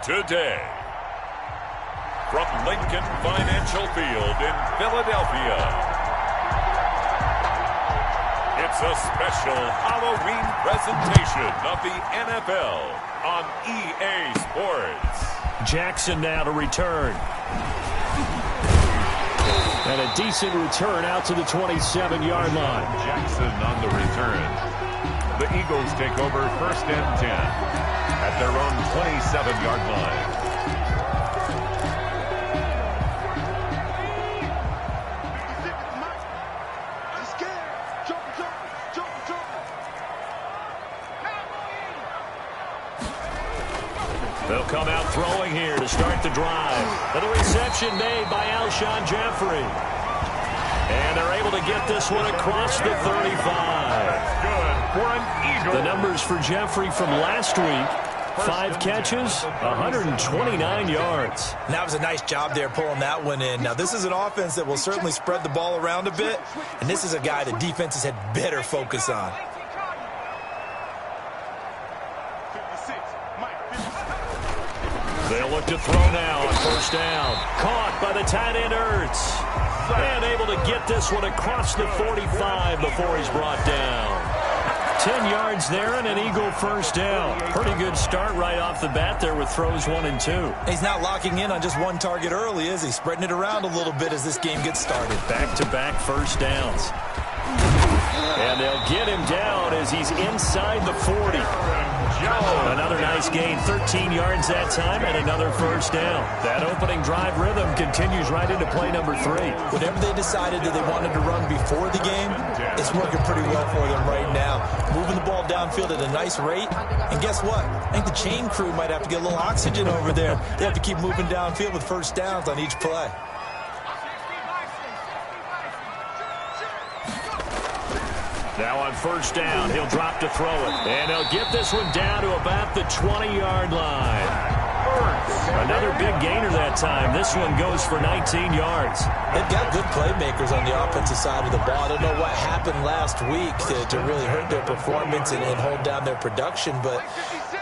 today. From Lincoln Financial Field in Philadelphia, it's a special Halloween presentation of the NFL on EA Sports. Jackson now to return. And a decent return out to the 27-yard line. Jackson on the return. The Eagles take over 1st and 10 at their own 27-yard line. They'll come out throwing here to start the drive. And the reception made by Alshon Jeffrey. And they're able to get this one across the 35. That's good for an Eagle. The numbers for Jeffrey from last week: 5 catches, 129 yards. That was a nice job there pulling that one in. Now, this is an offense that will certainly spread the ball around a bit, and this is a guy the defenses had better focus on. They'll look to throw now on 1st down. Caught by the tight end Ertz. And able to get this one across the 45 before he's brought down. 10 yards there and an Eagle 1st down. Pretty good start right off the bat there with throws 1 and 2. He's not locking in on just one target early, is he? Spreading it around a little bit as this game gets started. Back-to-back 1st downs. And they'll get him down as he's inside the 40. Another nice gain, 13 yards that time, and another 1st down. That opening drive rhythm continues right into play number 3. Whatever they decided that they wanted to run before the game, it's working pretty well for them right now. Moving the ball downfield at a nice rate. And guess what? I think the chain crew might have to get a little oxygen over there. They have to keep moving downfield with 1st downs on each play. Now on 1st down, he'll drop to throw it. And he'll get this one down to about the 20-yard line. Another big gainer that time. This one goes for 19 yards. They've got good playmakers on the offensive side of the ball. I don't know what happened last week to really hurt their performance and hold down their production, but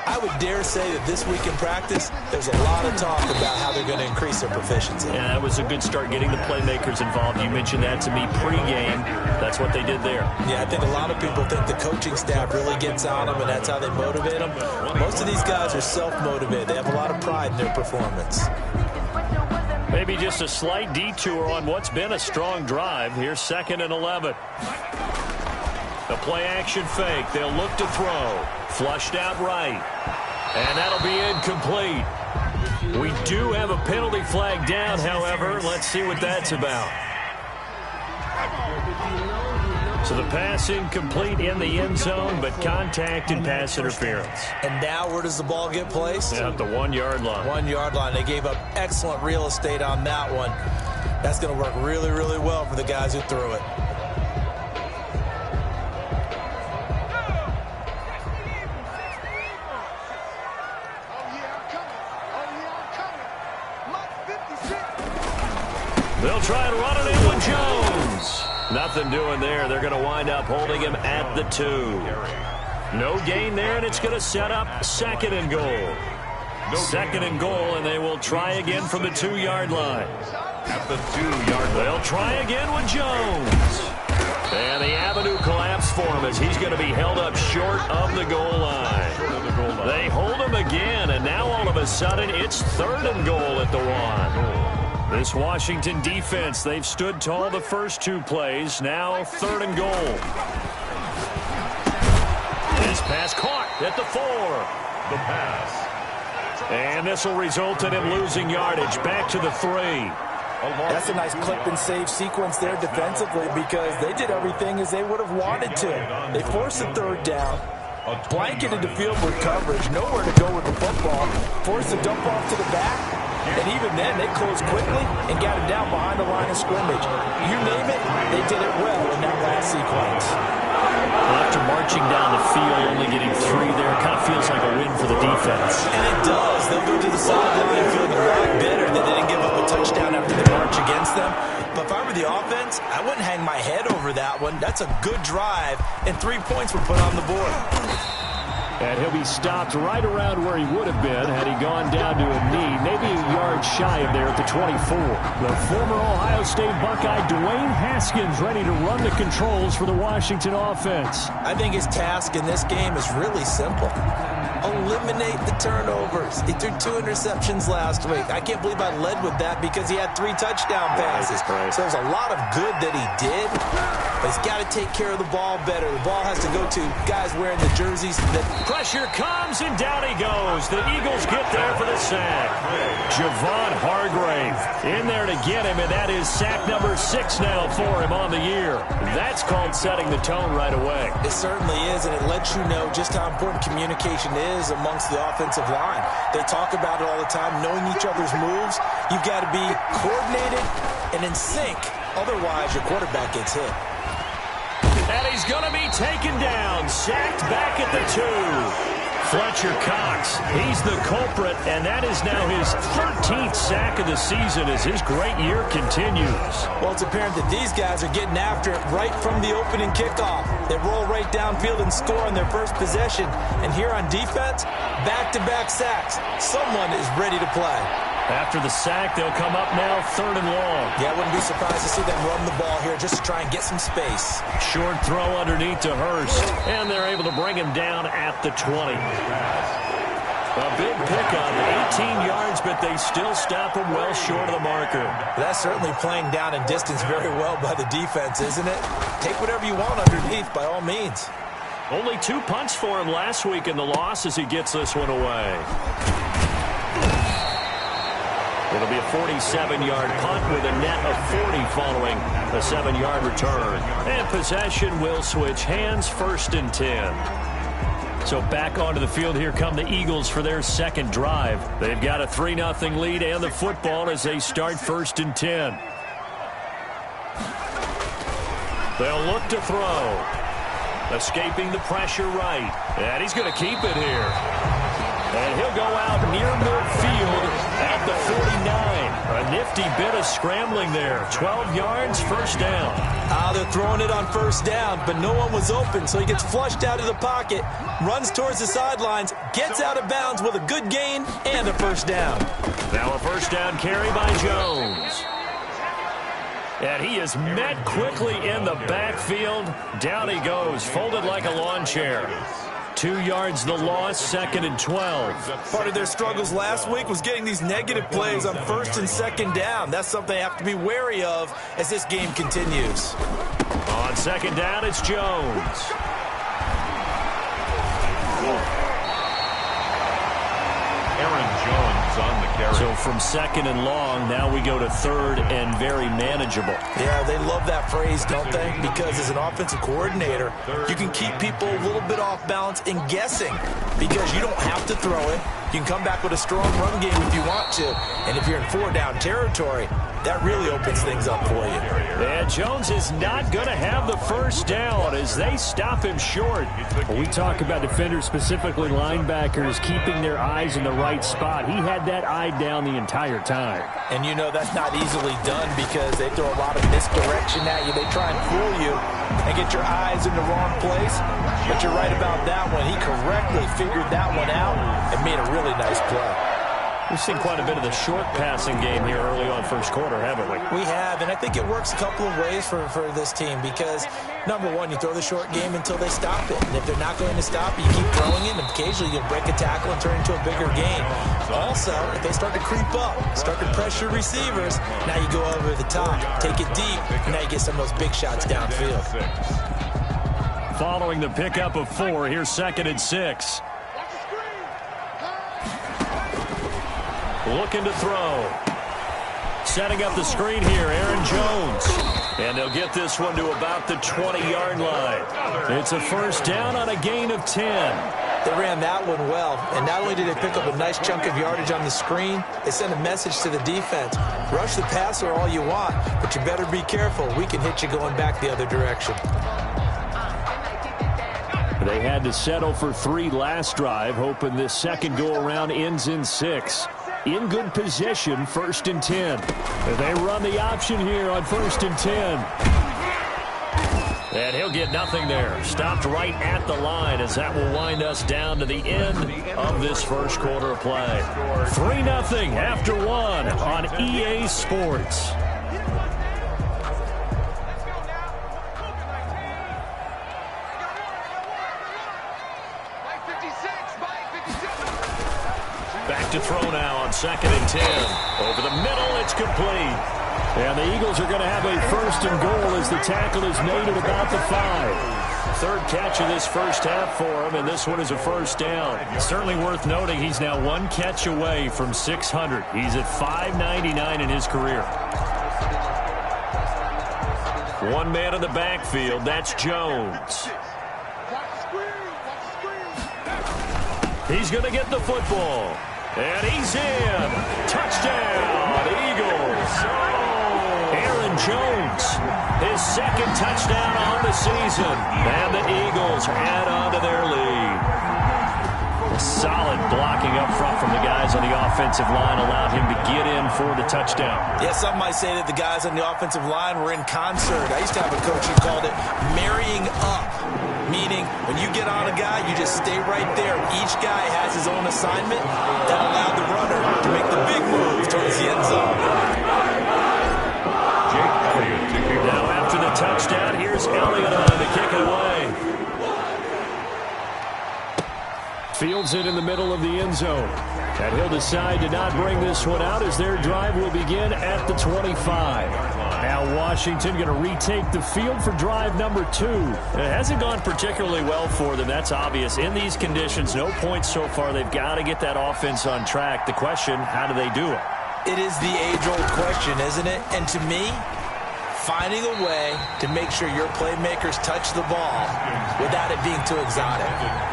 I would dare say that this week in practice, there's a lot of talk about how they're going to increase their proficiency. Yeah, that was a good start getting the playmakers involved. You mentioned that to me pregame. That's what they did there. Yeah, I think a lot of people think the coaching staff really gets on them, and that's how they motivate them. Most of these guys are self-motivated. They have a lot of pride in their performance. Maybe just a slight detour on what's been a strong drive. Here's 2nd and 11. The play-action fake. They'll look to throw. Flushed out right. And that'll be incomplete. We do have a penalty flag down, however. Let's see what that's about. So the pass incomplete in the end zone, but contact and pass interference. And now where does the ball get placed? At the 1-yard line. 1-yard line. They gave up excellent real estate on that one. That's going to work really, really well for the guys who threw it. They'll try and run it in with Jones. Nothing doing there. They're going to wind up holding him at the 2. No gain there, and it's going to set up 2nd and goal. 2nd and goal, and they will try again from the 2-yard line. At the 2-yard line. They'll try again with Jones. And the avenue collapsed for him as he's going to be held up short of the goal line. They hold him again, and now all of a sudden it's 3rd and goal at the 1. This Washington defense, they've stood tall the first 2 plays. Now 3rd and goal. This pass caught at the 4. The pass. And this will result in him losing yardage back to the 3. That's a nice clip and save sequence there defensively because they did everything as they would have wanted to. They forced the 3rd down, blanketed the field with coverage, nowhere to go with the football, forced the dump off to the back. And even then, they closed quickly and got him down behind the line of scrimmage. You name it, they did it well in that last sequence. Well, after marching down the field, only getting 3 there, it kind of feels like a win for the defense. And it does. They'll go to the sideline feeling a lot better that they didn't give up a touchdown after the march against them. But if I were the offense, I wouldn't hang my head over that one. That's a good drive, and 3 points were put on the board. And he'll be stopped right around where he would have been had he gone down to a knee, maybe a yard shy of there at the 24. The former Ohio State Buckeye Dwayne Haskins ready to run the controls for the Washington offense. I think his task in this game is really simple. Eliminate the turnovers. He threw 2 interceptions last week. I can't believe I led with that because he had 3 touchdown passes. So there's a lot of good that he did, but he's got to take care of the ball better. The ball has to go to guys wearing the jerseys. Pressure comes, and down he goes. The Eagles get there for the sack. Javon Hargrave in there to get him, and that is sack number 6 now for him on the year. That's called setting the tone right away. It certainly is, and it lets you know just how important communication is amongst the offensive line. They talk about it all the time, knowing each other's moves. You've got to be coordinated and in sync. Otherwise, your quarterback gets hit. And he's going to be taken down, sacked back at the 2. Fletcher Cox, he's the culprit, and that is now his 13th sack of the season as his great year continues. Well, it's apparent that these guys are getting after it right from the opening kickoff. They roll right downfield and score on their first possession. And here on defense, back-to-back sacks. Someone is ready to play. After the sack, they'll come up now 3rd and long. Yeah, I wouldn't be surprised to see them run the ball here just to try and get some space. Short throw underneath to Hurst, and they're able to bring him down at the 20. A big pickup, 18 yards, but they still stop him well short of the marker. That's certainly playing down in distance very well by the defense, isn't it? Take whatever you want underneath, by all means. Only 2 punts for him last week in the loss as he gets this one away. It'll be a 47-yard punt with a net of 40 following a 7-yard return. And possession will switch hands, 1st and 10. So back onto the field, here come the Eagles for their second drive. They've got a 3-0 lead and the football as they start 1st and 10. They'll look to throw. Escaping the pressure right. And he's going to keep it here. And he'll go out near midfield at the 49. A nifty bit of scrambling there. 12 yards, 1st down. They're throwing it on 1st down, but no one was open, so he gets flushed out of the pocket, runs towards the sidelines, gets out of bounds with a good gain and a 1st down. Now a 1st down carry by Jones. And he is met quickly in the backfield. Down he goes, folded like a lawn chair. 2 yards the loss, 2nd and 12. Part of their struggles last week was getting these negative plays on 1st and 2nd down. That's something they have to be wary of as this game continues. On 2nd down, it's Jones. Aaron Jones on the carry. So from 2nd and long, now we go to 3rd and very manageable. Yeah, they love that phrase, don't they? Because as an offensive coordinator, you can keep people a little bit off balance and guessing because you don't have to throw it. You can come back with a strong run game if you want to. And if you're in 4-down territory, that really opens things up for you. And Jones is not going to have the 1st down as they stop him short. When we talk about defenders, specifically linebackers, keeping their eyes in the right spot, he had that eye down the entire time. And you know that's not easily done because they throw a lot of misdirection at you. They try and fool you and get your eyes in the wrong place. But you're right about that one. He correctly figured that one out and made a really nice play. We've seen quite a bit of the short passing game here early on 1st quarter, haven't we? We have, and I think it works a couple of ways for this team because, number one, you throw the short game until they stop it. And if they're not going to stop it, you keep throwing it, and occasionally you'll break a tackle and turn it into a bigger gain. Also, if they start to creep up, start to pressure receivers, now you go over the top, take it deep, and now you get some of those big shots downfield. Following the pickup of 4, here's 2nd and 6. Looking to throw. Setting up the screen here, Aaron Jones. And they'll get this one to about the 20-yard line. It's a 1st down on a gain of 10. They ran that one well, and not only did they pick up a nice chunk of yardage on the screen, they sent a message to the defense. Rush the passer all you want, but you better be careful. We can hit you going back the other direction. They had to settle for 3 last drive, hoping this second go-around ends in 6. In good position, 1st and 10. They run the option here on 1st and 10. And he'll get nothing there. Stopped right at the line as that will wind us down to the end of this first quarter of play. 3-0 after 1 on EA Sports. Back to throw now on 2nd and 10. Over the middle, it's complete. And the Eagles are going to have a 1st and goal as the tackle is made at about the 5. Third catch of this first half for him, and this one is a 1st down. It's certainly worth noting he's now 1 catch away from 600. He's at 599 in his career. One man in the backfield, that's Jones. He's going to get the football. And he's in. Touchdown, Eagles. Aaron Jones, his 2nd touchdown on the season. And the Eagles add on to their lead. A solid blocking up front from the guys on the offensive line allowed him to get in for the touchdown. Yeah, some might say that the guys on the offensive line were in concert. I used to have a coach who called it marrying up, meaning when you get on a guy, you just stay right there. Each guy has his own assignment that allowed the runner to make the big move towards the end zone. Now after the touchdown, here's Elliott on to kick it away. Fields it in the middle of the end zone. And he'll decide to not bring this one out as their drive will begin at the 25. Now Washington going to retake the field for drive number 2. It hasn't gone particularly well for them. That's obvious. In these conditions, no points so far. They've got to get that offense on track. The question, how do they do it? It is the age-old question, isn't it? And to me, finding a way to make sure your playmakers touch the ball without it being too exotic.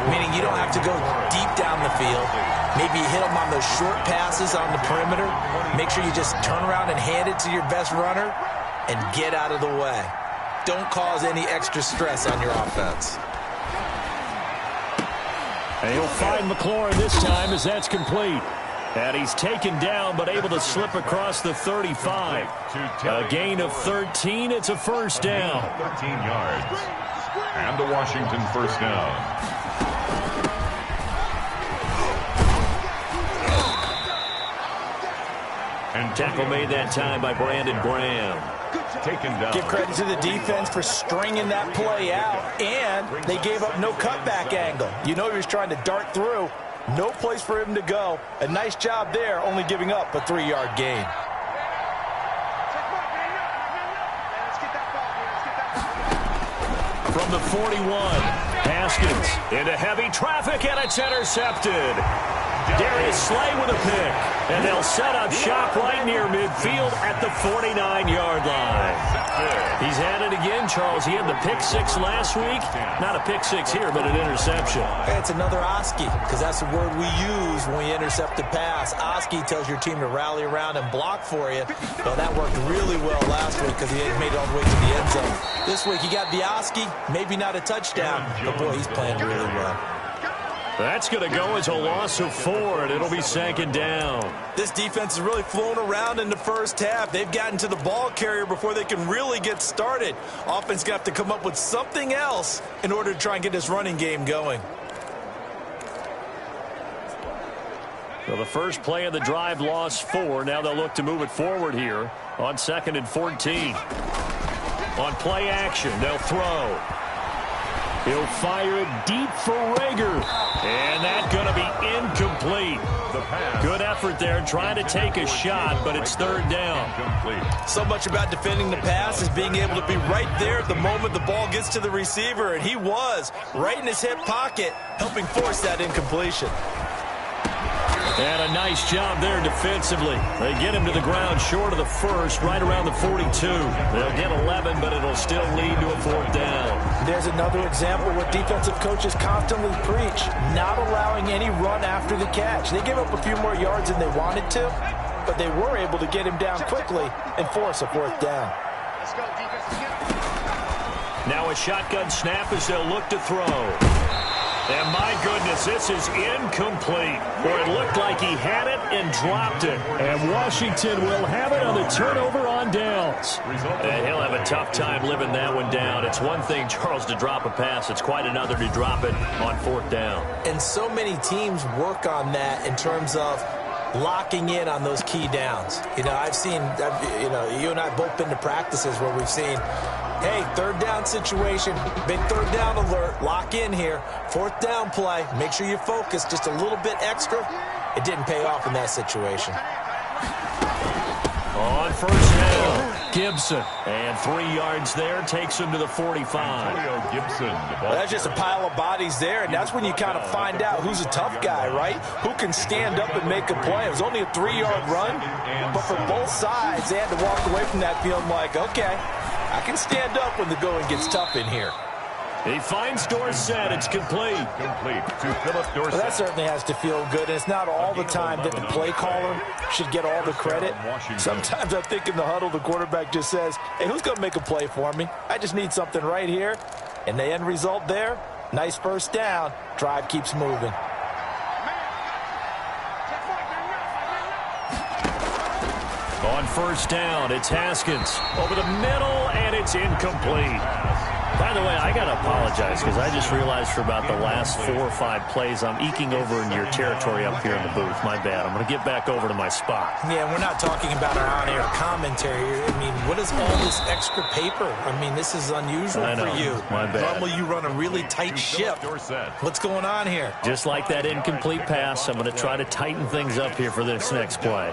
Meaning you don't have to go deep down the field. Maybe you hit them on those short passes on the perimeter. Make sure you just turn around and hand it to your best runner and get out of the way. Don't cause any extra stress on your offense. And he'll find McLaurin this time as that's complete. And he's taken down but able to slip across the 35. A gain of 13. It's a 1st down. 13 yards. And the Washington 1st down. And tackle made that time by Brandon Graham. Taken down. Give credit to the defense for stringing that play out, and they gave up no cutback angle. You know he was trying to dart through. No place for him to go. A nice job there, only giving up a 3-yard gain. From the 41, Haskins into heavy traffic, and it's intercepted. Darius Slay with a pick, and they'll set up shop right near midfield at the 49-yard line. He's had it again, Charles. He had the pick 6 last week. Not a pick 6 here, but an interception. It's another Oski, because that's the word we use when we intercept the pass. Oski tells your team to rally around and block for you. Well, that worked really well last week because he made it all the way to the end zone. This week he got the Oski, maybe not a touchdown, but boy, he's playing really well. That's going to go as a loss of 4, and it'll be 2nd down. This defense has really flown around in the first half. They've gotten to the ball carrier before they can really get started. Offense got to come up with something else in order to try and get this running game going. Well, the first play of the drive lost 4. Now they'll look to move it forward here on 2nd and 14. On play action, they'll throw. He'll fire it deep for Rager. And that's going to be incomplete. Good effort there trying to take a shot, but it's 3rd down. So much about defending the pass is being able to be right there at the moment the ball gets to the receiver, and he was right in his hip pocket, helping force that incompletion. And a nice job there defensively. They get him to the ground short of the 1st, right around the 42. They'll get 11, but it'll still lead to a 4th down. There's another example what defensive coaches constantly preach, not allowing any run after the catch. They gave up a few more yards than they wanted to, but they were able to get him down quickly and force a 4th down. Now a shotgun snap as they'll look to throw. And my goodness, this is incomplete. Or it looked like he had it and dropped it. And Washington will have it on the turnover on downs. And he'll have a tough time living that one down. It's one thing, Charles, to drop a pass. It's quite another to drop it on 4th down. And so many teams work on that in terms of locking in on those key downs. You know, you and I have both been to practices where we've seen, hey, 3rd down situation, big 3rd down alert, lock in here. 4th down play, make sure you focus just a little bit extra. It didn't pay off in that situation. On 1st down, Gibson. And 3 yards there, takes him to the 45. Well, that's just a pile of bodies there, and that's when you kind of find out who's a tough guy, right? Who can stand up and make a play. It was only a 3-yard run, but for both sides, they had to walk away from that feeling like, okay, I can stand up when the going gets tough in here. He finds Dorsett. It's complete. Complete to Philip Dorsett. Well, that certainly has to feel good. And it's not all the time that the play caller should get all the credit. Sometimes I think in the huddle, the quarterback just says, hey, who's going to make a play for me? I just need something right here. And the end result there, nice 1st down. Drive keeps moving. On 1st down, it's Haskins. Over the middle, and it's incomplete. By the way, I got to apologize because I just realized for about the last 4 or 5 plays, I'm eking over in your territory up here in the booth. My bad. I'm going to get back over to my spot. Yeah, we're not talking about our on-air commentary. I mean, what is all this extra paper? I mean, this is unusual for you. My bad. Normally you run a really tight ship. What's going on here? Just like that incomplete pass, I'm going to try to tighten things up here for this next play.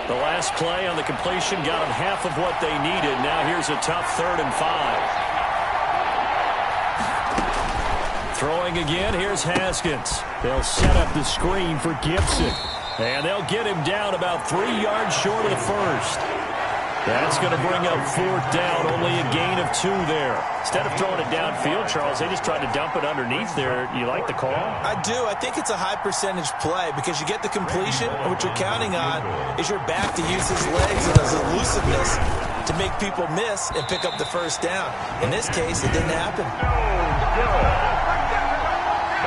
The last play on the completion got them half of what they needed. Now here's a tough 3rd and 5. Throwing again, here's Haskins. They'll set up the screen for Gibson. And they'll get him down about 3 yards short of the 1st. That's going to bring up 4th down, only a gain of 2 there. Instead of throwing it downfield, Charles, they just tried to dump it underneath there. You like the call? I do. I think it's a high percentage play because you get the completion, and what you're counting on is your back to use his legs and his elusiveness to make people miss and pick up the 1st down. In this case, it didn't happen.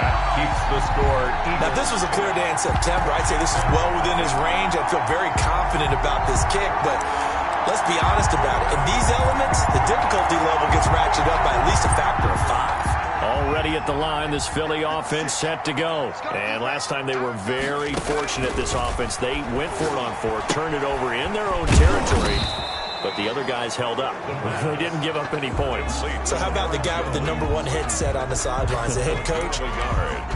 That keeps the score even. Now, if this was a clear day in September, I'd say this is well within his range. I feel very confident about this kick, but let's be honest about it. In these elements, the difficulty level gets ratcheted up by at least a factor of 5. Already at the line, this Philly offense set to go. And last time they were very fortunate, this offense. They went for it on 4, turned it over in their own territory, but the other guys held up. They didn't give up any points. So how about the guy with the #1 headset on the sidelines, the head coach?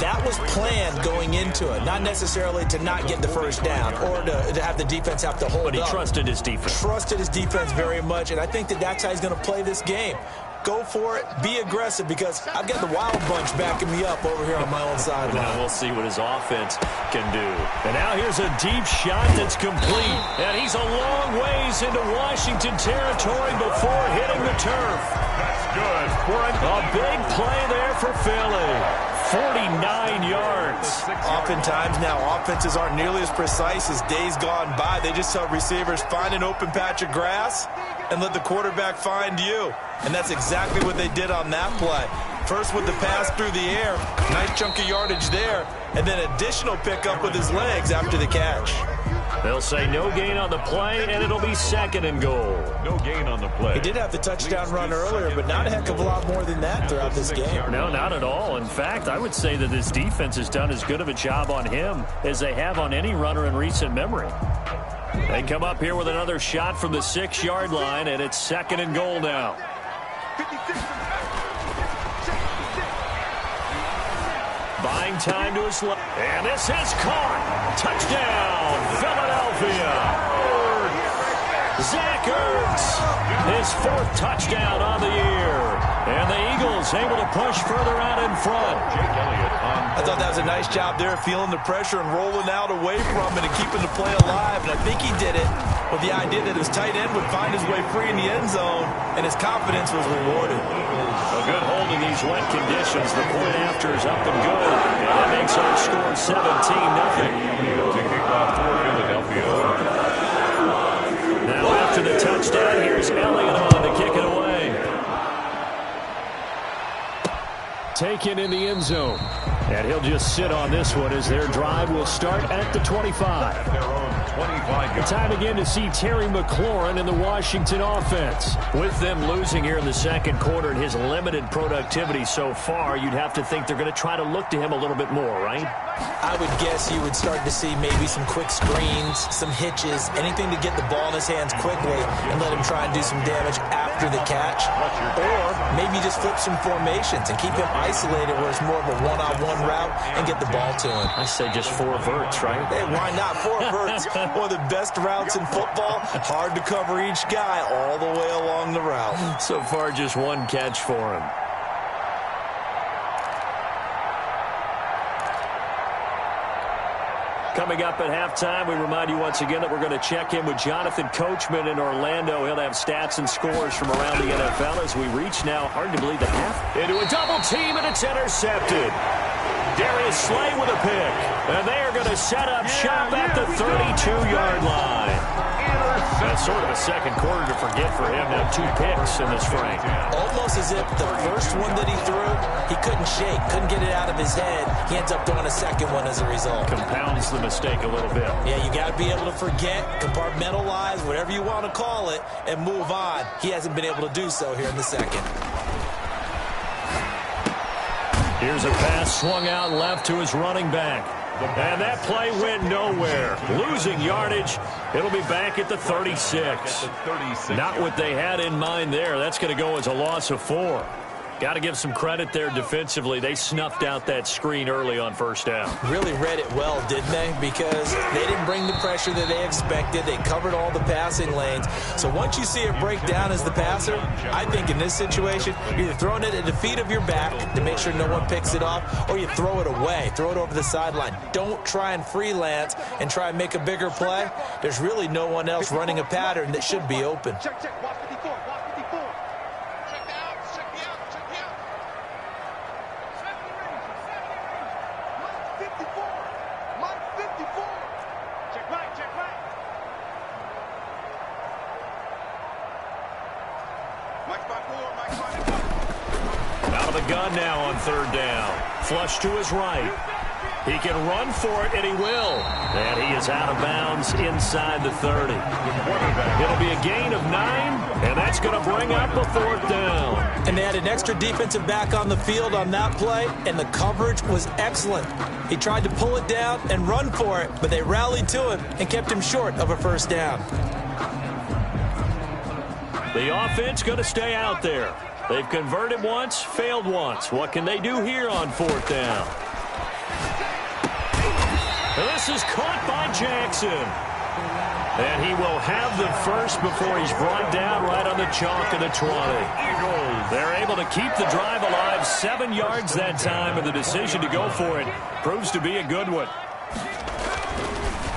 That was planned going into it, not necessarily to not get the 1st down or to have the defense have to hold up. But he trusted his defense. Trusted his defense very much, and I think that's how he's going to play this game. Go for it. Be aggressive because I've got the wild bunch backing me up over here on my own sideline. Now we'll see what his offense can do. And now here's a deep shot that's complete. And he's a long ways into Washington territory before hitting the turf. That's good. A big play there for Philly. 49 yards. Oftentimes now, offenses aren't nearly as precise as days gone by. They just tell receivers, find an open patch of grass and let the quarterback find you. And that's exactly what they did on that play. First with the pass through the air, nice chunk of yardage there, and then additional pickup with his legs after the catch. They'll say no gain on the play, and it'll be 2nd and goal. No gain on the play. He did have the touchdown run earlier, but not a heck of a lot more than that throughout this game. No, not at all. In fact, I would say that this defense has done as good of a job on him as they have on any runner in recent memory. They come up here with another shot from the 6-yard line, and it's 2nd and goal now. Buying time to his left. And this is caught. Touchdown, Philadelphia. Zach Ertz, his 4th touchdown on the year. And the Eagles able to push further out in front. I thought that was a nice job there, feeling the pressure and rolling out away from it and keeping the play alive. And I think he did it with the idea that his tight end would find his way free in the end zone, and his confidence was rewarded. A good hold in these wet conditions. The point after is up and good. And that makes our score 17-0. To kick off for Philadelphia. Now after the touchdown, here's Elliott on to kick it away. taken in the end zone. And he'll just sit on this one as their drive will start at the 25. At their own 25 yards. Time again to see Terry McLaurin in the Washington offense. With them losing here in the second quarter and his limited productivity so far, you'd have to think they're going to try to look to him a little bit more, right? I would guess you would start to see maybe some quick screens, some hitches, anything to get the ball in his hands quickly and let him try and do some damage after the catch. Or maybe just flip some formations and keep him isolated where it's more of a one-on-one route and get the ball to him. I say just 4 verts, right? Hey, why not? 4 verts, one of the best routes in football. Hard to cover each guy all the way along the route. So far, just 1 catch for him. Coming up at halftime, we remind you once again that we're going to check in with Jonathan Coachman in Orlando. He'll have stats and scores from around the NFL as we reach now, hard to believe, the half. Into a double team, and it's intercepted. Darius Slay with a pick. And they are going to set up shop at the 32-yard line. That's sort of a second quarter to forget for him. Now 2 picks in this frame. Almost as if the first one that he threw, he couldn't shake, couldn't get it out of his head. He ends up throwing a second one as a result. Compounds the mistake a little bit. Yeah, you got to be able to forget, compartmentalize, whatever you want to call it, and move on. He hasn't been able to do so here in the second. Here's a pass swung out left to his running back. And that play went nowhere. Losing yardage. It'll be back at the 36. Not what they had in mind there. That's going to go as a loss of 4. Got to give some credit there defensively. They snuffed out that screen early on first down. Really read it well, didn't they? Because they didn't bring the pressure that they expected. They covered all the passing lanes. So once you see it break down as the passer, I think in this situation, you're either throwing it at the feet of your back to make sure no one picks it off, or you throw it away, throw it over the sideline. Don't try and freelance and try and make a bigger play. There's really no one else running a pattern that should be open. Check. Watch 54. Watch 54. Check me out. Check me out. Check me out. 54. Mike 54. Check right. Check right. Mike 54. Mike 54. Out of the gun now on third down. Flush to his right. He can run for it, and he will. And he is out of bounds inside the 30. It'll be a gain of 9, and that's going to bring up a 4th down. And they had an extra defensive back on the field on that play, and the coverage was excellent. He tried to pull it down and run for it, but they rallied to him and kept him short of a first down. The offense going to stay out there. They've converted once, failed once. What can they do here on 4th down? This is caught by Jackson. And he will have the first before he's brought down right on the chalk of the 20. They're able to keep the drive alive, 7 yards that time, and the decision to go for it proves to be a good one.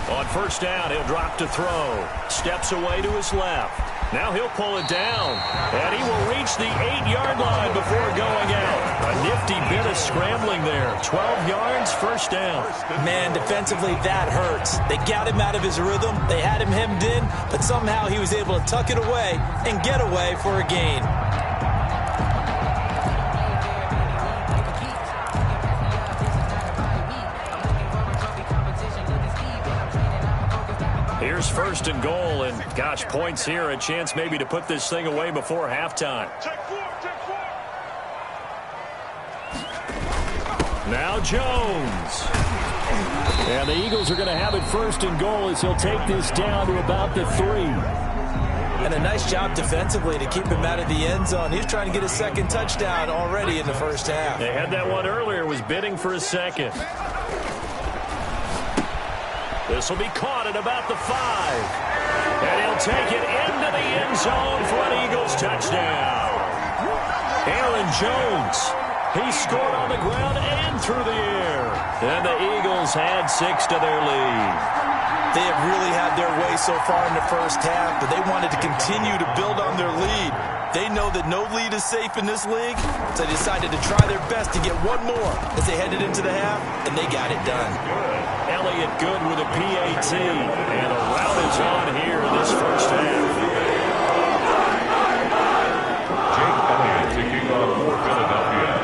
On first down, he'll drop to throw. Steps away to his left. Now he'll pull it down, and he will reach the 8-yard line before going out. A nifty bit of scrambling there. 12 yards, first down. Man, defensively, that hurts. They got him out of his rhythm. They had him hemmed in, but somehow he was able to tuck it away and get away for a gain. Here's first and goal, and gosh, points here, a chance maybe to put this thing away before halftime. Now Jones. And the Eagles are going to have it first and goal as he'll take this down to about the 3. And a nice job defensively to keep him out of the end zone. He's trying to get his second touchdown already in the first half. They had that one earlier, was bidding for his second. This will be caught at about the 5. And he'll take it into the end zone for an Eagles touchdown. Aaron Jones. He scored on the ground and through the air. And the Eagles had 6 to their lead. They have really had their way so far in the first half, but they wanted to continue to build on their lead. They know that no lead is safe in this league, so they decided to try their best to get one more as they headed into the half, and they got it done. Elliott good with a PAT, and a rout is on here in this first half. Jake Elliott to kick off for Philadelphia.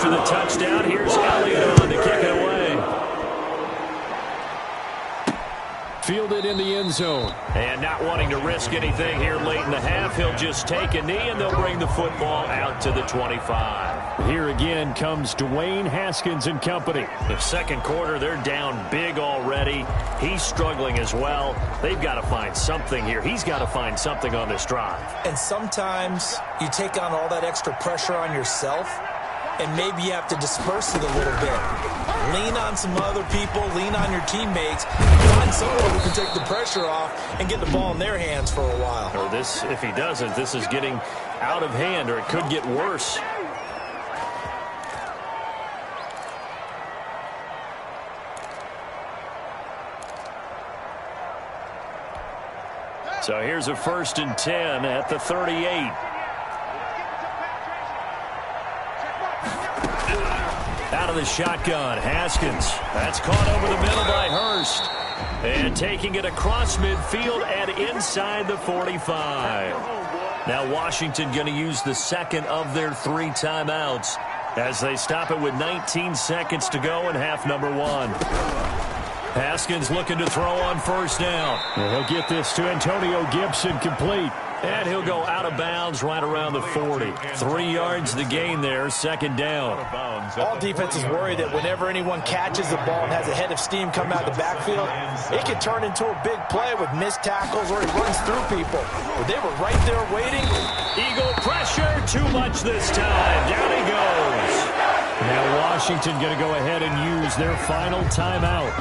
after the touchdown. Here's Elliott on to kick it away. Fielded in the end zone. And not wanting to risk anything here late in the half, he'll just take a knee, and they'll bring the football out to the 25. Here again comes Dwayne Haskins and company. The second quarter, they're down big already. He's struggling as well. They've got to find something here. He's got to find something on this drive. And sometimes you take on all that extra pressure on yourself, and maybe you have to disperse it a little bit. Lean on some other people, lean on your teammates, find someone who can take the pressure off and get the ball in their hands for a while. Or this, if he doesn't, this is getting out of hand, or it could get worse. So here's a 1st and 10 at the 38. Out of the shotgun, Haskins. That's caught over the middle by Hurst. And taking it across midfield and inside the 45. Now Washington going to use the second of their 3 timeouts as they stop it with 19 seconds to go in half number 1. Haskins looking to throw on 1st down. And he'll get this to Antonio Gibson complete. And he'll go out of bounds right around the 40. 3 yards the gain there, 2nd down. All defenses worry that whenever anyone catches the ball and has a head of steam come out of the backfield, it can turn into a big play with missed tackles or he runs through people. But they were right there waiting. Eagle pressure, too much this time. Down he goes. Now Washington going to go ahead and use their final timeout,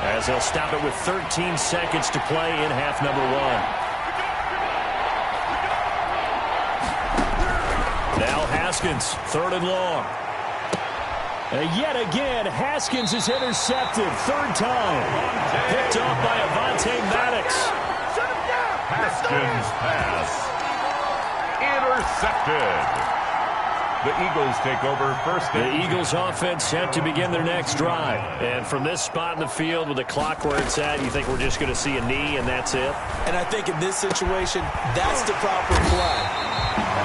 as they'll stop it with 13 seconds to play in half number 1. Now Haskins, 3rd and long. Yet again, Haskins is intercepted. 3rd time. Picked off by Avonte Maddox. Haskins pass. Intercepted. The Eagles take over 1st. The Eagles offense set to begin their next drive. And from this spot in the field with the clock where it's at, you think we're just going to see a knee and that's it? And I think in this situation, that's the proper play.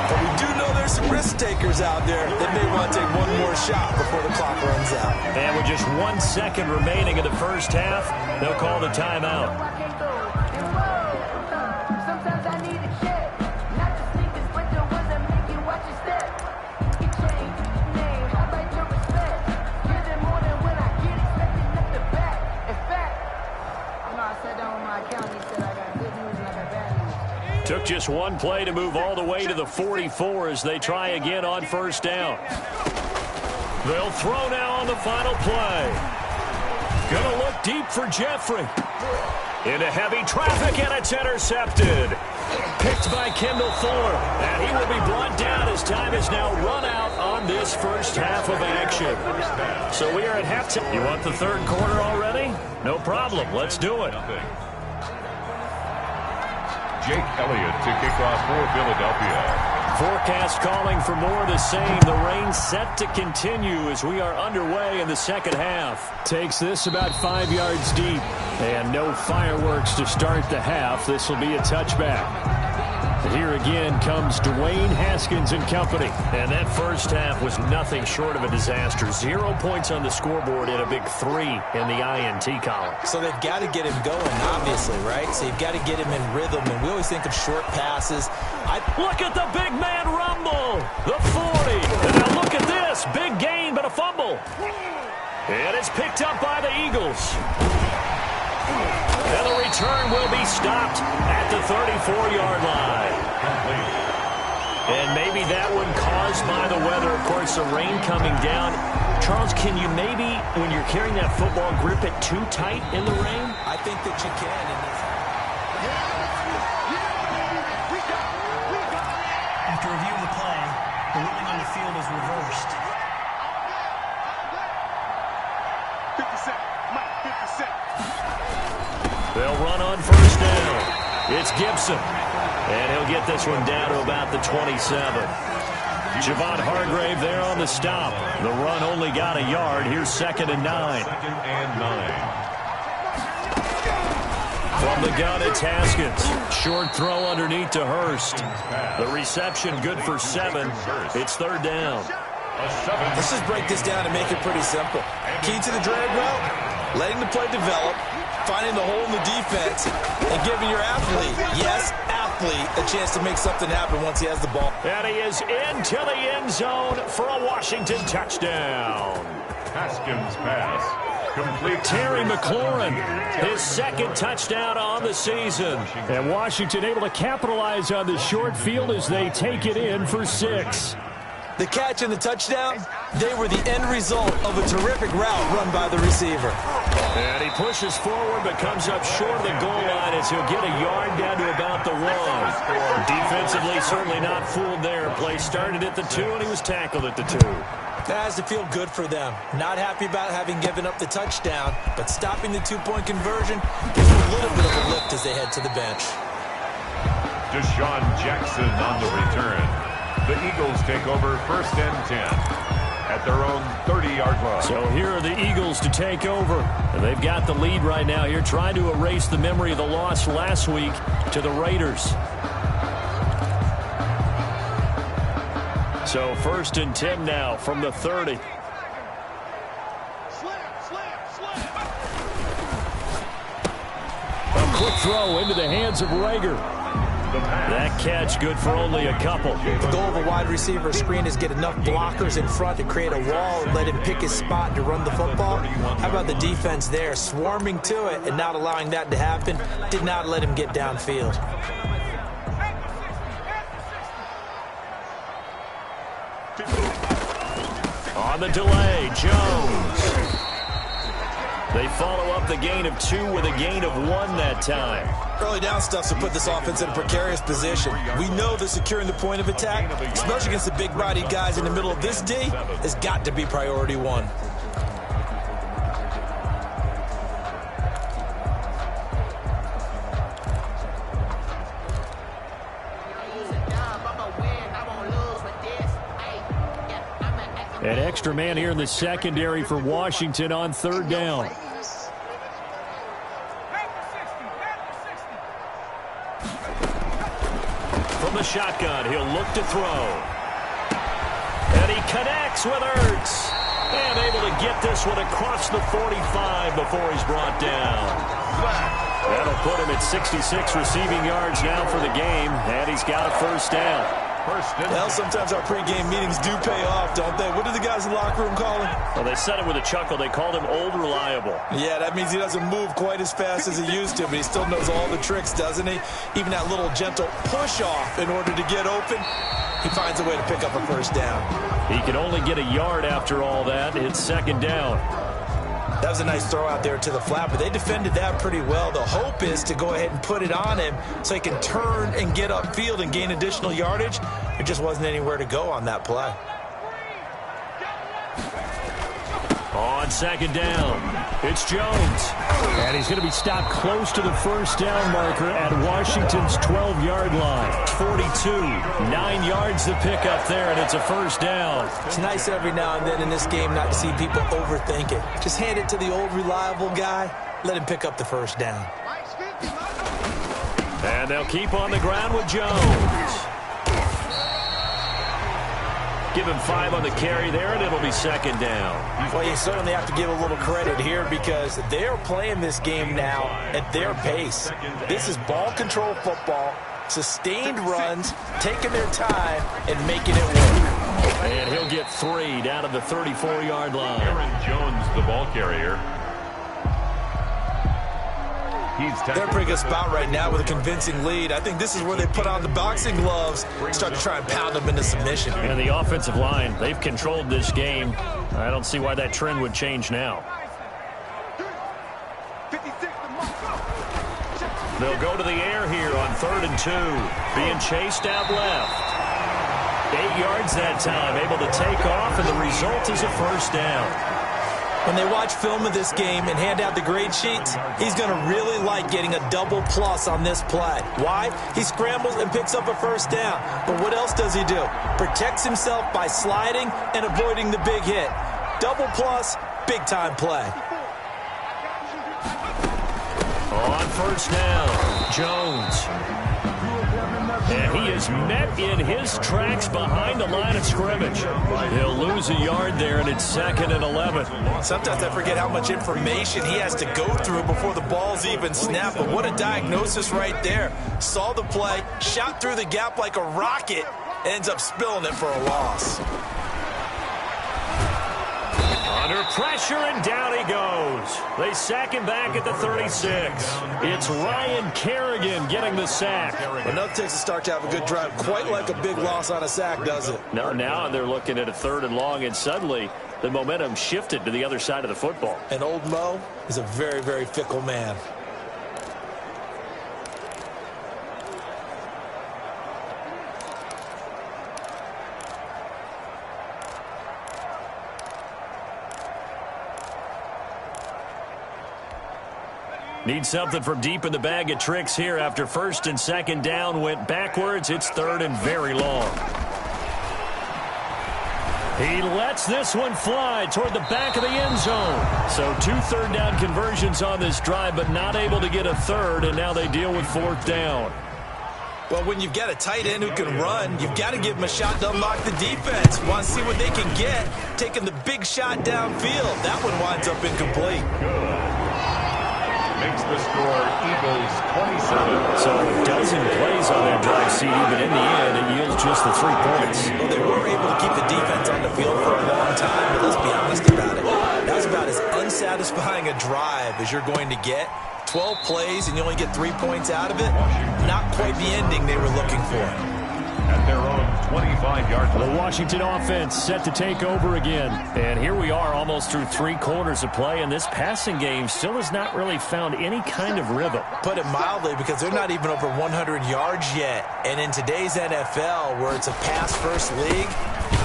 But we do know there's some risk takers out there that may want to take one more shot before the clock runs out. And with just 1 second remaining in the 1st half, they'll call the timeout. Took just 1 play to move all the way to the 44 as they try again on 1st down. They'll throw now on the final play. Gonna look deep for Jeffrey. Into heavy traffic, and it's intercepted. Picked by Kendall Fuller. And he will be brought down as time is now run out on this 1st half of action. So we are at halftime. You want the 3rd quarter already? No problem. Let's do it. Jake Elliott to kick off for Philadelphia. Forecast calling for more of the same. The rain set to continue as we are underway in the 2nd half. Takes this about 5 yards deep. And no fireworks to start the half. This will be a touchback. Here again comes Dwayne Haskins and company. And that 1st half was nothing short of a disaster. 0 points on the scoreboard and a big 3 in the INT column. So they've got to get him going, obviously, right? So you've got to get him in rhythm. And we always think of short passes. Look at the big man rumble. The 40. And now look at this. Big gain, but a fumble. And it's picked up by the Eagles. And the return will be stopped at the 34-yard line. And maybe that one caused by the weather. Of course, the rain coming down. Charles, can you maybe, when you're carrying that football, grip it too tight in the rain? I think that you can. After reviewing the play, the ruling on the field is reversed. 50 cent. Mike, 50 cent. They'll run on 1st down. It's Gibson. And he'll get this one down to about the 27. Javon Hargrave there on the stop. The run only got a yard. Here's 2nd and 9. 2nd and 9. From the gun, it's Haskins. Short throw underneath to Hurst. The reception good for 7. It's 3rd down. Let's just break this down and make it pretty simple. Key to the drag route, letting the play develop, finding the hole in the defense, and giving your athlete, yes, athlete, a chance to make something happen once he has the ball. And he is into the end zone for a Washington touchdown. Haskins' pass. Complete. Terry McLaurin, his second touchdown on the season. And Washington able to capitalize on the short field as they take it in for 6. The catch and the touchdown, they were the end result of a terrific route run by the receiver. And he pushes forward but comes up short of the goal line as he'll get a yard down to about the 1. Defensively, certainly not fooled there. Play started at the 2 and he was tackled at the 2. That has to feel good for them. Not happy about having given up the touchdown, but stopping the 2-point conversion gives them a little bit of a lift as they head to the bench. Deshaun Jackson on the return. The Eagles take over 1st and 10 at their own 30-yard line. So here are the Eagles to take over. And they've got the lead right now here, trying to erase the memory of the loss last week to the Raiders. So 1st and 10 now from the 30. A quick throw into the hands of Rager. That catch good for only a couple. The goal of a wide receiver screen is get enough blockers in front to create a wall and let him pick his spot to run the football. How about the defense there, swarming to it and not allowing that to happen? Did not let him get downfield. On the delay, Jones. They follow up the gain of 2 with a gain of 1 that time. Early down stuff to put this offense in a precarious position. We know that securing the point of attack, especially against the big-bodied guys in the middle of this D, has got to be priority 1. An extra man here in the secondary for Washington on 3rd down. From the shotgun, he'll look to throw. And he connects with Ertz. And able to get this one across the 45 before he's brought down. That'll put him at 66 receiving yards now for the game. And he's got a 1st down. Well, sometimes our pregame meetings do pay off, don't they? What do the guys in the locker room call him? Well, they said it with a chuckle. They called him Old Reliable. Yeah, that means he doesn't move quite as fast as he used to, but he still knows all the tricks, doesn't he? Even that little gentle push-off in order to get open, he finds a way to pick up a 1st down. He can only get a yard after all that. It's 2nd down. That was a nice throw out there to the flat, but they defended that pretty well. The hope is to go ahead and put it on him so he can turn and get upfield and gain additional yardage. There just wasn't anywhere to go on that play. On 2nd down, it's Jones. And he's going to be stopped close to the 1st down marker at Washington's 12-yard line. 42, 9 yards to pick up there, and it's a 1st down. It's nice every now and then in this game not to see people overthink it. Just hand it to the old reliable guy, let him pick up the 1st down. And they'll keep on the ground with Jones. Give him 5 on the carry there, and it'll be 2nd down. Well, you certainly have to give a little credit here because they're playing this game now at their pace. This is ball control football, sustained runs, taking their time, and making it work. And he'll get 3 down to the 34-yard line. Aaron Jones, the ball carrier. They're in a pretty good spot right now with a convincing lead. I think this is where they put on the boxing gloves and start to try and pound them into submission. And the offensive line, they've controlled this game. I don't see why that trend would change now. They'll go to the air here on 3rd and 2. Being chased out left. 8 yards that time, able to take off, and the result is a 1st down. When they watch film of this game and hand out the grade sheets, he's going to really like getting a double plus on this play. Why? He scrambles and picks up a 1st down. But what else does he do? Protects himself by sliding and avoiding the big hit. Double plus, big-time play. On 1st down, Jones. And he is met in his tracks behind the line of scrimmage. He'll lose a yard there, and it's 2nd and 11. Sometimes I forget how much information he has to go through before the ball's even snapped. But what a diagnosis right there. Saw the play, shot through the gap like a rocket, ends up spilling it for a loss. Under pressure, and down he goes. They sack him back at the 36. It's Ryan Kerrigan getting the sack. Enough takes a start to have a good drive. Quite like a big loss on a sack, does it? Now they're looking at a 3rd and long, and suddenly the momentum shifted to the other side of the football. And old Mo is a very, very fickle man. Need something from deep in the bag of tricks here after 1st and 2nd down went backwards. It's 3rd and very long. He lets this one fly toward the back of the end zone. So 2 3rd down conversions on this drive, but not able to get a 3rd, and now they deal with 4th down. Well, when you've got a tight end who can run, you've got to give him a shot to unlock the defense. Want to see what they can get, taking the big shot downfield. That one winds up incomplete. Makes the score Eagles 27. So a dozen plays on that drive, CD, but in the end, it yields just the 3 points. Well, they were able to keep the defense on the field for a long time, but let's be honest about it. That was about as unsatisfying a drive as you're going to get. 12 plays and you only get 3 points out of it. Not quite the ending they were looking for. At their own 25-yard line. The Washington offense set to take over again. And here we are almost through 3 quarters of play, and this passing game still has not really found any kind of rhythm. Put it mildly, because they're not even over 100 yards yet. And in today's NFL, where it's a pass-first league,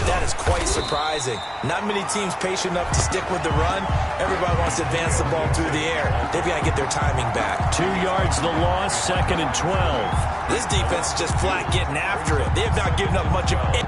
that is quite surprising. Not many teams patient enough to stick with the run. Everybody wants to advance the ball through the air. They've got to get their timing back. 2 yards the loss, 2nd and 12. This defense is just flat getting after it. They have not given up much of it.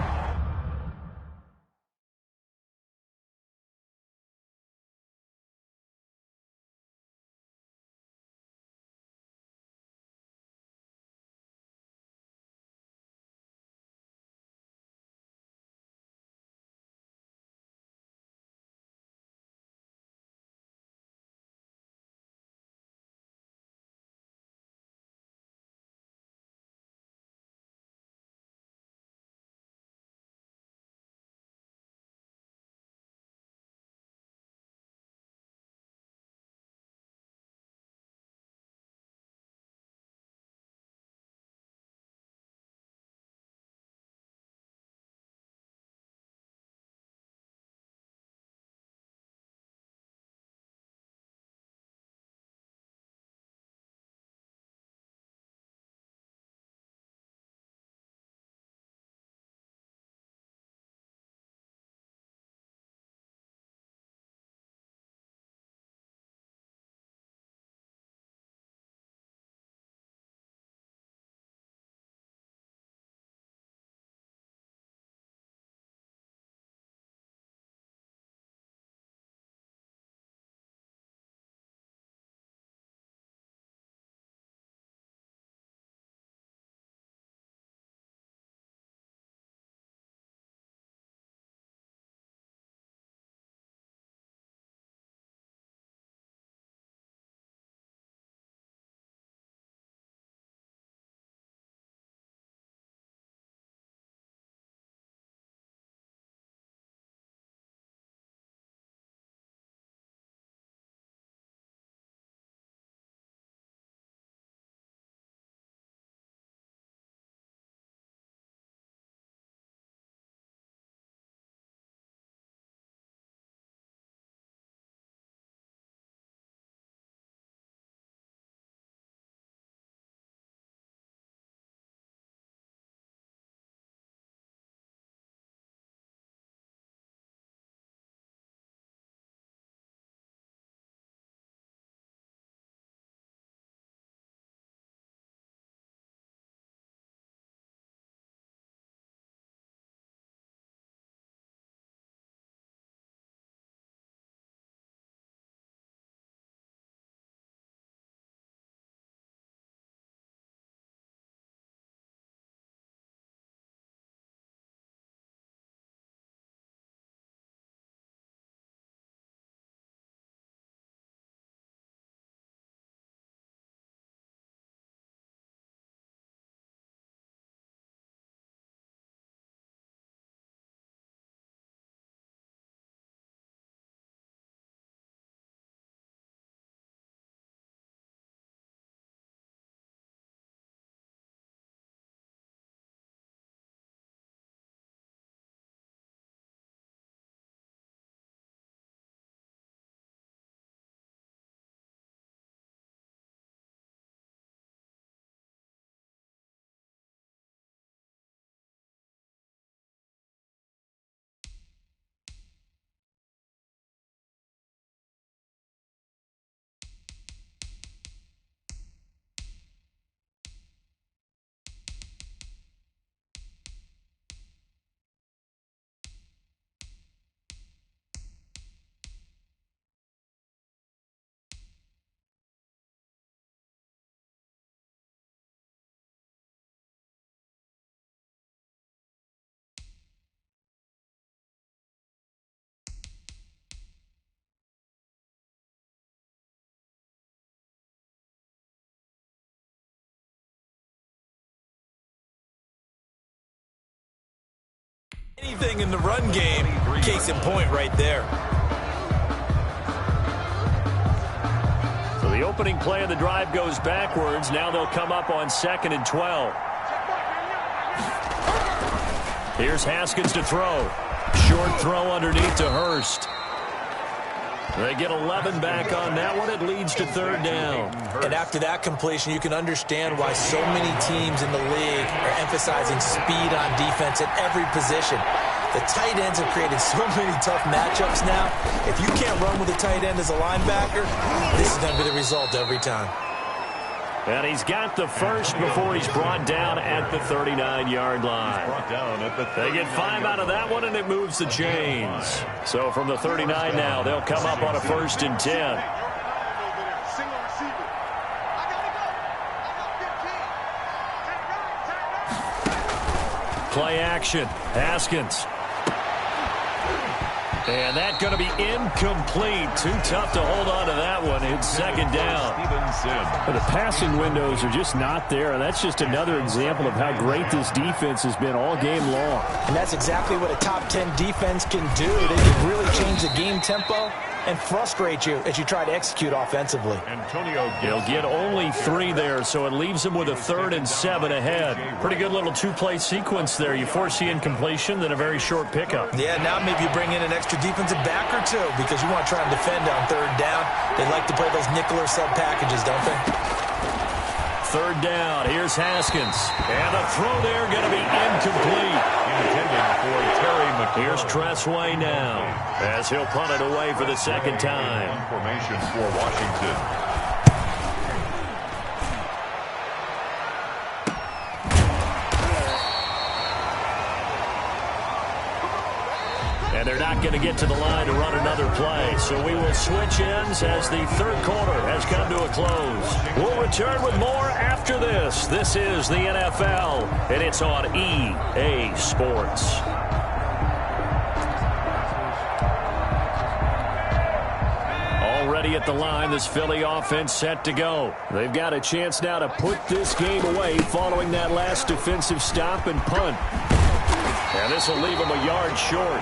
Anything in the run game, case in point right there. So the opening play of the drive goes backwards. Now they'll come up on 2nd and 12. Here's Haskins to throw. Short throw underneath to Hurst. They get 11 back on that one. It leads to 3rd down. And after that completion, you can understand why so many teams in the league are emphasizing speed on defense at every position. The tight ends have created so many tough matchups now. If you can't run with a tight end as a linebacker, this is going to be the result every time. And he's got the first before he's brought down at the 39-yard line. They get 5 out of that one, and it moves the chains. So from the 39 now, they'll come up on a 1st and 10. Play action. Haskins. And that's going to be incomplete. Too tough to hold on to that one. It's 2nd down. The passing windows are just not there. And that's just another example of how great this defense has been all game long. And that's exactly what a top 10 defense can do. They can really change the game tempo and frustrate you as you try to execute offensively. He'll get only 3 there, so it leaves him with a 3rd and 7 ahead. Pretty good little 2-play sequence there. You force the incompletion, then a very short pickup. Yeah, now maybe you bring in an extra defensive back or 2 because you want to try and defend on 3rd down. They like to play those nickel or sub packages, don't they? 3rd down. Here's Haskins. And the throw there going to be incomplete. Intended for Terry McLaurin. Here's Tressway now as he'll punt it away for the 2nd time. Formation for Washington. And they're not going to get to the line to run another play. So we will switch ends as the 3rd quarter has come to a close. We'll return with more after this. This is the NFL, and it's on EA Sports. Already at the line, this Philly offense set to go. They've got a chance now to put this game away following that last defensive stop and punt. And this will leave them a yard short.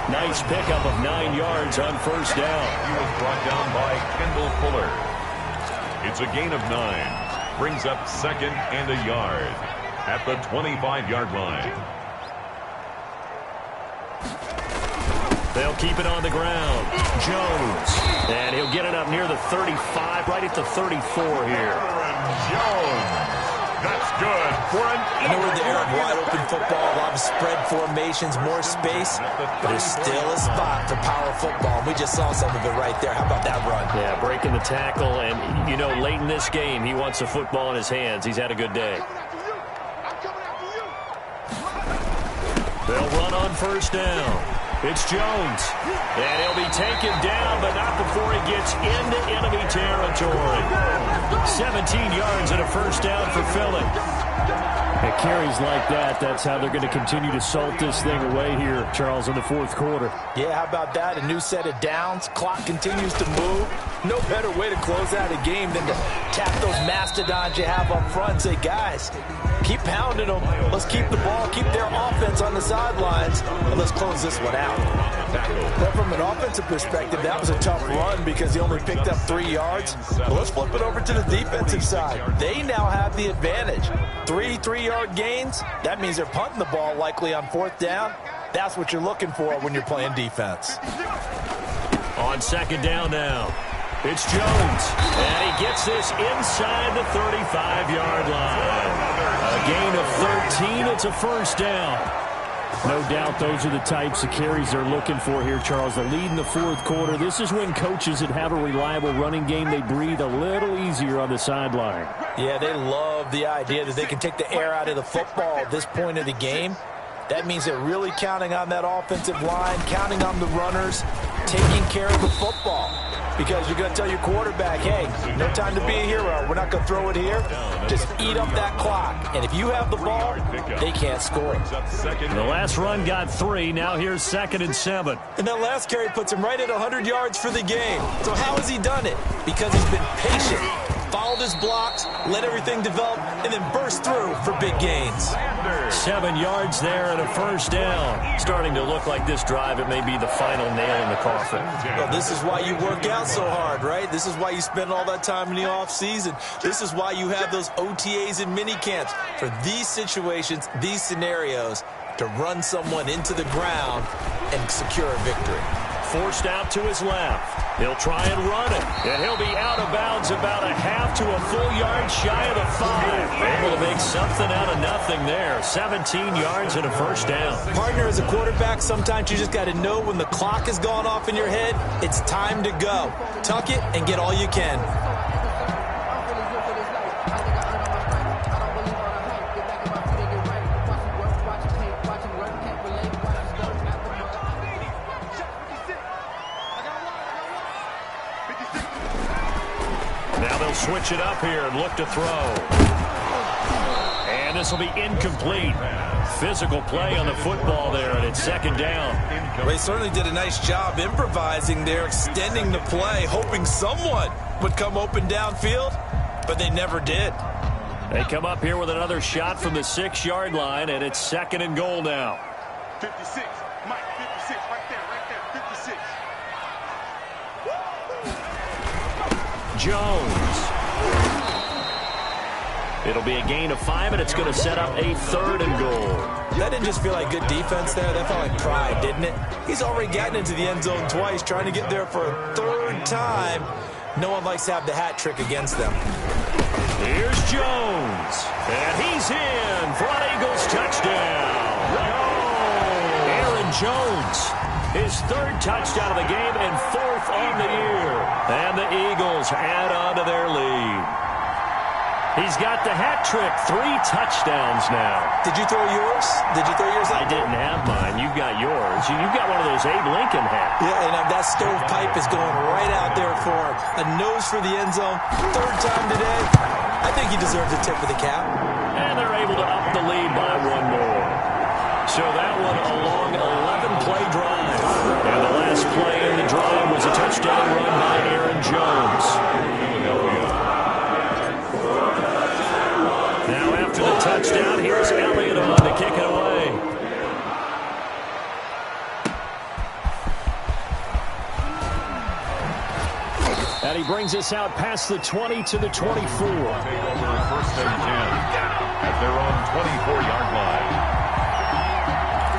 Nice pickup of 9 yards on 1st down. He was brought down by Kendall Fuller. It's a gain of 9. Brings up 2nd and a yard at the 25-yard line. They'll keep it on the ground. Jones. And he'll get it up near the 35, right at the 34 here. Jones. That's good for an I know we're in the era of wide-open football, a lot of spread formations, more space, but there's still a spot for power football. We just saw some of it right there. How about that run? Yeah, breaking the tackle, and, you know, late in this game, he wants the football in his hands. He's had a good day. They'll run on 1st down. It's Jones. And he'll be taken down, but not before he gets into enemy territory. 17 yards and a 1st down for Philly. It carries like that. That's how they're going to continue to salt this thing away here, Charles, in the 4th quarter. Yeah, how about that? A new set of downs. Clock continues to move. No better way to close out a game than to tap those mastodons you have up front and say, guys, keep pounding them. Let's keep the ball, keep their offense on the sidelines, and let's close this one out. But from an offensive perspective, that was a tough run because he only picked up 3 yards. Well, let's flip it over to the defensive side. They now have the advantage. 3 3-yard gains. That means they're punting the ball likely on 4th down. That's what you're looking for when you're playing defense. On 2nd down now. It's Jones. And he gets this inside the 35-yard line. A gain of 13. It's a 1st down. No doubt those are the types of carries they're looking for here, Charles. The lead in the 4th quarter. This is when coaches that have a reliable running game, they breathe a little easier on the sideline. Yeah, they love the idea that they can take the air out of the football at this point of the game. That means they're really counting on that offensive line, counting on the runners, taking care of the football. Because you're going to tell your quarterback, hey, no time to be a hero. We're not going to throw it here. Just eat up that clock. And if you have the ball, they can't score. The last run got 3. Now here's 2nd and 7. And that last carry puts him right at 100 yards for the game. So how has he done it? Because he's been patient. followed his blocks, let everything develop, and then burst through for big gains. 7 yards there and a first down. Starting to look like this drive, it may be the final nail in the coffin. Well, this is why you work out so hard, right? This is why you spend all that time in the offseason. This is why you have those OTAs and mini camps for these situations, these scenarios, to run someone into the ground and secure a victory. Forced out to his left. He'll try and run it, and he'll be out of bounds about a half to a full yard shy of the 5. Able to make something out of nothing there. 17 yards and a first down. Partner, as a quarterback, sometimes you just got to know when the clock has gone off in your head, it's time to go. Tuck it and get all you can. Switch it up here and look to throw. And this will be incomplete. Physical play on the football there, and it's second down. Well, he certainly did a nice job improvising there, extending the play, hoping someone would come open downfield, but they never did. They come up here with another shot from the 6-yard line, and it's second and goal now. 56, Mike, 56, right there, 56. Jones. It'll be a gain of 5, and it's going to set up a third and goal. That didn't just feel like good defense there. That felt like pride, didn't it? He's already gotten into the end zone twice, trying to get there for a third time. No one likes to have the hat trick against them. Here's Jones, and he's in for an Eagles touchdown. Aaron Jones, his third touchdown of the game and fourth on the year. And the Eagles add on to their lead. He's got the hat trick, 3 touchdowns now. Did you throw yours? Did you throw yours out? I didn't have mine. You've got yours. You've got one of those Abe Lincoln hats. Yeah, and that stovepipe is going right out there for him. A nose for the end zone. Third time today. I think he deserves a tip of the cap. And they're able to up the lead by 1 more. So that one a long 11-play drive. And the last play in the drive was a touchdown run by Aaron Jones. Now after the touchdown, here's Elliott on to kick it away. And he brings us out past the 20 to the 24. Take over first and 10 at their own 24-yard line.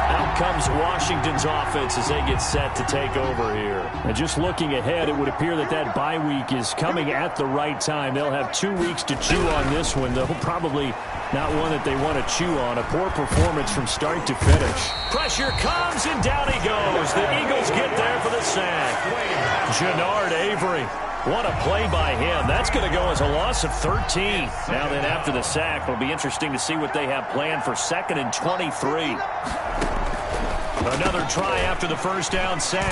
Out comes Washington's offense as they get set to take over here. And just looking ahead, it would appear that bye week is coming at the right time. They'll have 2 weeks to chew on this one, though probably not one that they want to chew on. A poor performance from start to finish. Pressure comes, and down he goes. The Eagles get there for the sack. Jannard Avery. What a play by him. That's going to go as a loss of 13. Now then, after the sack, it'll be interesting to see what they have planned for 2nd and 23. Another try after the first down sack.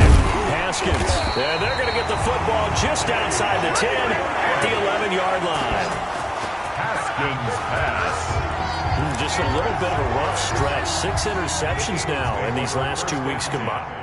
Haskins. And they're going to get the football just outside the 10 at the 11-yard line. Haskins pass. Just a little bit of a rough stretch. 6 interceptions now in these last 2 weeks combined.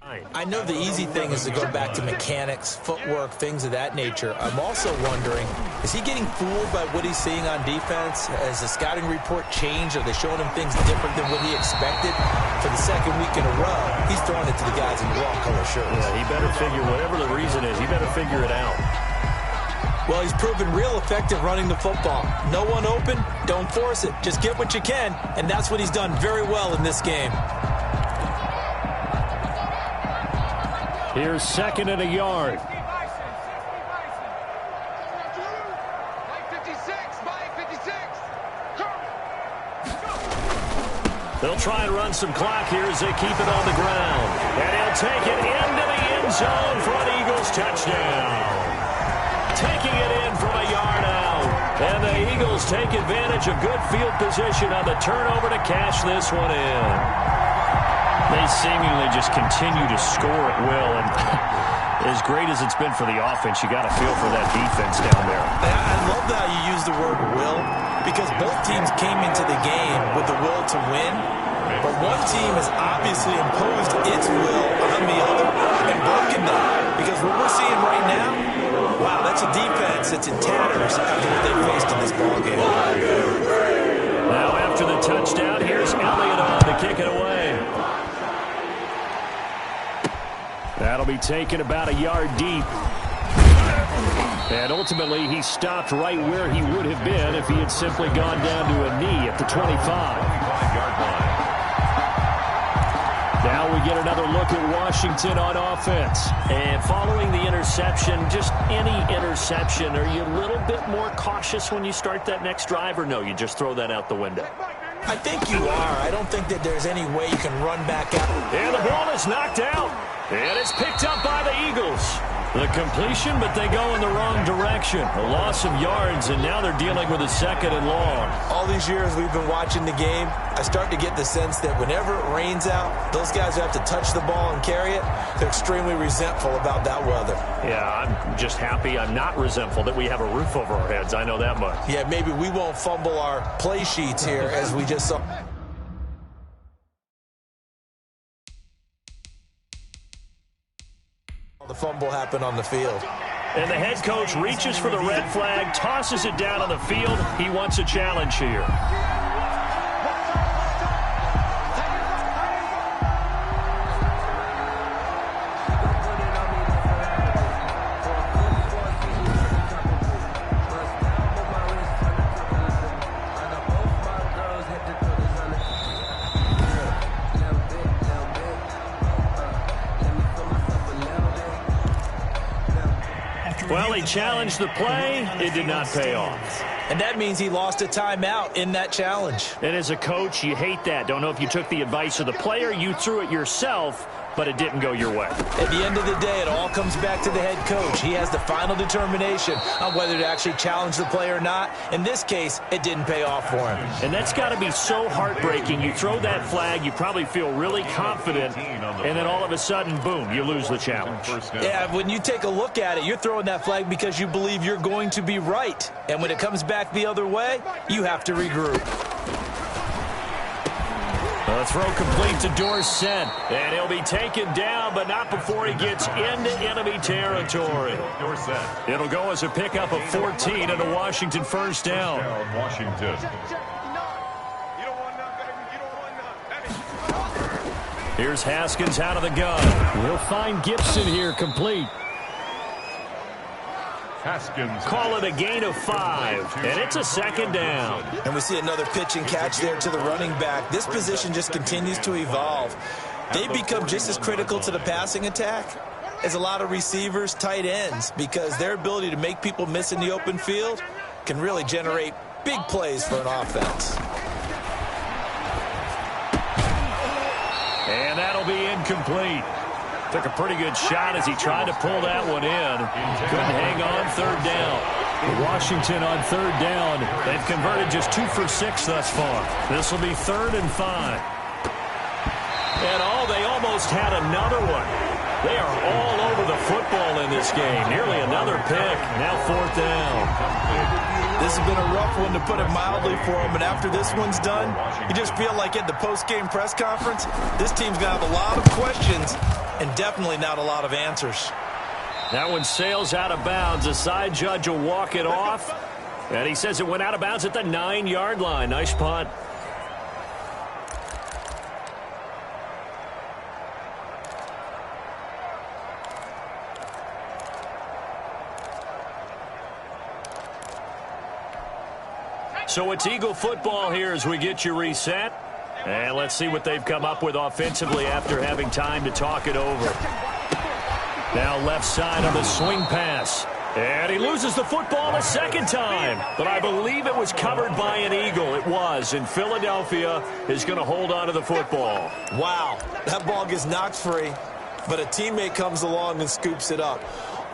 I know the easy thing is to go back to mechanics, footwork, things of that nature. I'm also wondering, is he getting fooled by what he's seeing on defense? Has the scouting report changed? Are they showing him things different than what he expected? For the second week in a row, he's throwing it to the guys in the wrong color shirts. Yeah, he better figure, whatever the reason is, he better figure it out. Well, he's proven real effective running the football. No one open, don't force it. Just get what you can, and that's what he's done very well in this game. Here's 2nd and a yard. They'll try and run some clock here as they keep it on the ground. And he'll take it into the end zone for an Eagles touchdown. Taking it in from a yard out. And the Eagles take advantage of good field position on the turnover to cash this one in. They seemingly just continue to score at will. And as great as it's been for the offense, you got to feel for that defense down there. I love how you use the word will, because both teams came into the game with the will to win. But one team has obviously imposed its will on the other and broken that. Because what we're seeing right now, wow, that's a defense that's in tatters after what they faced in this ballgame. Now after the touchdown, here's Elliott on to kick it away. That'll be taken about a yard deep. And ultimately, he stopped right where he would have been if he had simply gone down to a knee at the 25-yard line. Now we get another look at Washington on offense. And following the interception, just any interception, are you a little bit more cautious when you start that next drive, or no, you just throw that out the window? I think you are. I don't think that there's any way you can run back out. And the ball is knocked out. And it's picked up by the Eagles. The completion, but they go in the wrong direction. A loss of yards, and now they're dealing with a 2nd and long. All these years we've been watching the game, I start to get the sense that whenever it rains out, those guys who have to touch the ball and carry it, they're extremely resentful about that weather. Yeah, I'm just happy I'm not resentful that we have a roof over our heads. I know that much. Yeah, maybe we won't fumble our play sheets here as we just saw. The fumble happened on the field. And the head coach reaches for the red flag, tosses it down on the field. He wants a challenge here. Well, he challenged the play. It did not pay off. And that means he lost a timeout in that challenge. And as a coach, you hate that. Don't know if you took the advice of the player, you threw it yourself, but it didn't go your way. At the end of the day, it all comes back to the head coach. He has the final determination on whether to actually challenge the play or not. In this case, it didn't pay off for him. And that's got to be so heartbreaking. You throw that flag, you probably feel really confident, and then all of a sudden, boom, you lose the challenge. Yeah, when you take a look at it, you're throwing that flag because you believe you're going to be right. And when it comes back the other way, you have to regroup. The throw complete to Dorsett, and he'll be taken down, but not before he gets into enemy territory. It'll go as a pickup of 14 and a Washington first down. Washington. Here's Haskins out of the gun. We'll find Gibson here complete. Haskins. Call it a gain of 5, and it's a 2nd down. And we see another pitch and catch there to the running back. This position just continues to evolve. They become just as critical to the passing attack as a lot of receivers, tight ends, because their ability to make people miss in the open field can really generate big plays for an offense. And that'll be incomplete. Took a pretty good shot as he tried to pull that one in. Couldn't hang on 3rd down. Washington on 3rd down. They've converted just 2 for 6 thus far. This will be 3rd and 5. And they almost had another one. They are all over the football in this game. Nearly another pick. Now 4th down. This has been a rough one, to put it mildly, for him. And after this one's done, you just feel like at the post-game press conference, this team's going to have a lot of questions and definitely not a lot of answers. That one sails out of bounds. The side judge will walk it off. And he says it went out of bounds at the 9-yard line. Nice punt. So it's Eagle football here as we get you reset. And let's see what they've come up with offensively after having time to talk it over. Now left side on the swing pass. And he loses the football a second time. But I believe it was covered by an Eagle. It was. And Philadelphia is going to hold on to the football. Wow. That ball gets knocked free, but a teammate comes along and scoops it up.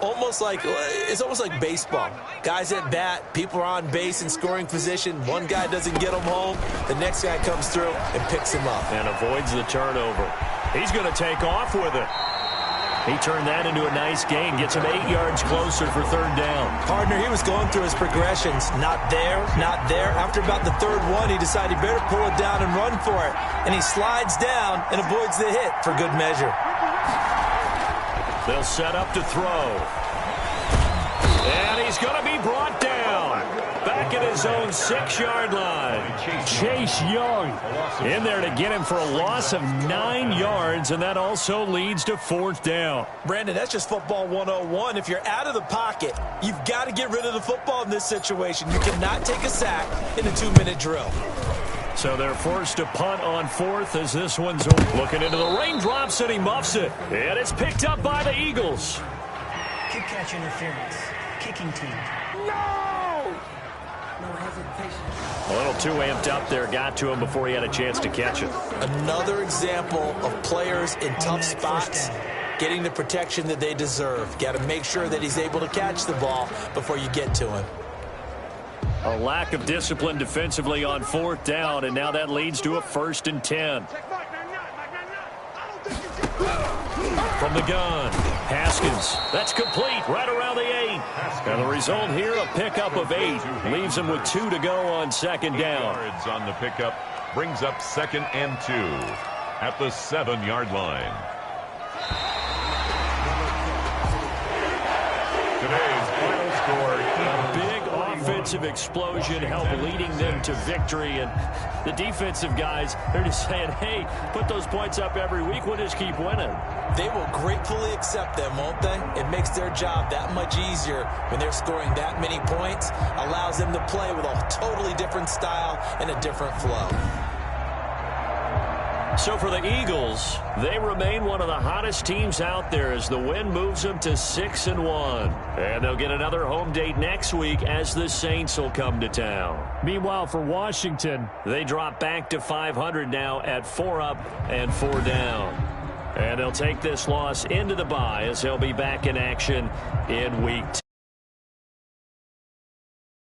It's almost like baseball. Guys at bat, people are on base in scoring position. One guy doesn't get him home. The next guy comes through and picks him up. And avoids the turnover. He's going to take off with it. He turned that into a nice gain. Gets him 8 yards closer for third down. Partner, he was going through his progressions. Not there, not there. After about the third one, he decided he better pull it down and run for it. And he slides down and avoids the hit for good measure. They'll set up to throw. And he's going to be brought down. Back at his own 6-yard line. Chase Young in there to get him for a loss of 9 yards, and that also leads to fourth down. Brandon, that's just football 101. If you're out of the pocket, you've got to get rid of the football in this situation. You cannot take a sack in a 2-minute drill. So they're forced to punt on fourth as this one's looking into the raindrops, and he muffs it. And it's picked up by the Eagles. Kick catch interference. Kicking team. A little too amped up there. Got to him before he had a chance to catch it. Another example of players in tough spots getting the protection that they deserve. Got to make sure that he's able to catch the ball before you get to him. A lack of discipline defensively on fourth down, and now that leads to a 1st and 10. From the gun, Haskins. That's complete right around the 8. And the result here, a pickup of 8. Leaves him with 2 to go on second down. Yards on the pickup brings up 2nd and 2 at the 7-yard line. Today's final score. Offensive explosion helped leading them to victory, and the defensive guys, they're just saying, hey, put those points up every week, we'll just keep winning. They will gratefully accept them, won't they? It makes their job that much easier when they're scoring that many points, allows them to play with a totally different style and a different flow. So for the Eagles, they remain one of the hottest teams out there as the win moves them to 6-1. And they'll get another home date next week as the Saints will come to town. Meanwhile, for Washington, they drop back to 500 now at 4 up and 4 down. And they'll take this loss into the bye as they'll be back in action in week 2.